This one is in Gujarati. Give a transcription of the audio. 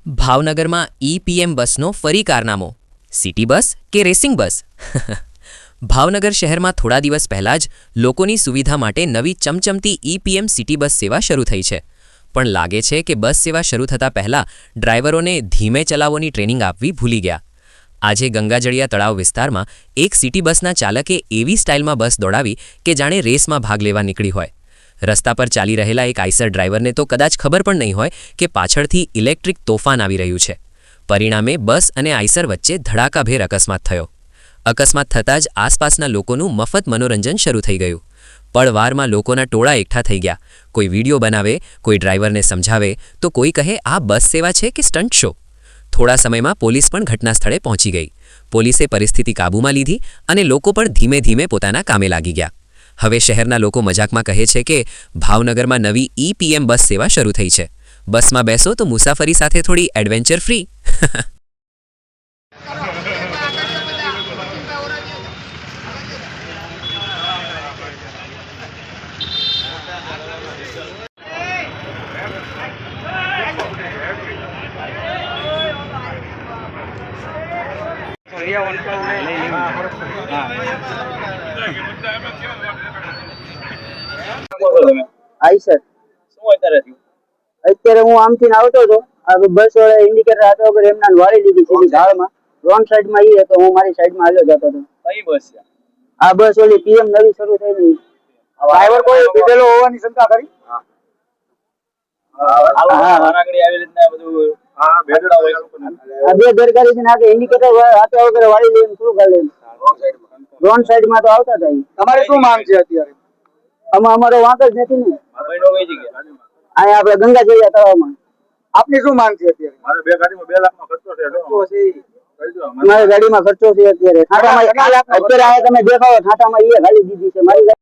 ભાવનગરમાં ઈ-પીએમ બસનો ફરી કારનામો, સિટી બસ કે રેસિંગ બસ? ભાવનગર શહેરમાં થોડા દિવસ પહેલાં જ લોકોની સુવિધા માટે નવી ચમચમતી ઈ-પીએમ સિટી બસ સેવા શરૂ થઈ છે. પણ લાગે છે કે બસ સેવા શરૂ થતાં પહેલાં ડ્રાઈવરોને ધીમે ચલાવવાની ટ્રેનિંગ આપવી ભૂલી ગયા. આજે ગંગાજળિયા તળાવ વિસ્તારમાં એક સિટી બસના ચાલકે એવી સ્ટાઇલમાં બસ દોડાવી કે જાણે રેસમાં ભાગ લેવા નીકળી હોય. રસ્તા પર ચાલી રહેલા એક આઈસર ડ્રાઈવરને તો કદાચ ખબર પણ નહીં હોય કે પાછળથી ઇલેક્ટ્રિક તોફાન આવી રહ્યું છે. પરિણામે બસ અને આઈસર વચ્ચે ધડાકાભેર અકસ્માત થયો. અકસ્માત થતાં જ આસપાસના લોકોનું મફત મનોરંજન શરૂ થઈ ગયું. પળવારમાં લોકોના ટોળા એકઠા થઈ ગયા. કોઈ વિડીયો બનાવે, કોઈ ડ્રાઈવરને સમજાવે, તો કોઈ કહે આ બસ સેવા છે કે સ્ટન્ટ શો. થોડા સમયમાં પોલીસ પણ ઘટના સ્થળે પહોંચી ગઈ. પોલીસે પરિસ્થિતિ કાબૂમાં લીધી અને લોકો પણ ધીમે ધીમે પોતાના કામે લાગી ગયા. હવે શહેરના લોકો મજાકમાં કહે છે કે ભાવનગરમાં નવી ઈ-પીએમ બસ સેવા શરૂ થઈ છે. બસમાં બેસો તો મુસાફરી સાથે થોડી એડવેન્ચર ફ્રી. આઈસર અત્યારે હું આમથી આવતો હતો, આ બસ વાળા ઇન્ડિકેટર હાથો વગર એમના વાળી લીધી સીધી ઢાળમાં. રોંગ સાઈડમાં ઈ હતો, હું મારી સાઈડમાં હાલ્યો જતો હતો. કઈ બસ છે આ બસ ઓલી પીએમ નવી શરૂ થઈ ગઈ. ડ્રાઈવર કોઈ પીધેલો હોવાની શંકા કરી? આગળ આવી રીતના બધું ભેગડા હોય. આ બે બેદરકારી છે ને, આ ઇન્ડિકેટર હાથો વગર વાળી લઈને શું કરે? રોંગ સાઈડમાં તો આવતા હતા. તમારે શું માંગ છે અત્યારે? અમારો વાંક જ નથી ને. બહેનો કઈ જગ્યાએ? અહીંયા આપણે ગંગાજળિયા તળાવમાં. આપની શું માંગ છે અત્યારે? મારે બે ગાડીમાં 2 લાખનો ખર્ચો છે. મારી ગાડીમાં ખર્ચો છે અત્યારે. અત્યારે આ તમે દેખાવો ઠાઠામાં એ ખાલી દીધી છે મારી.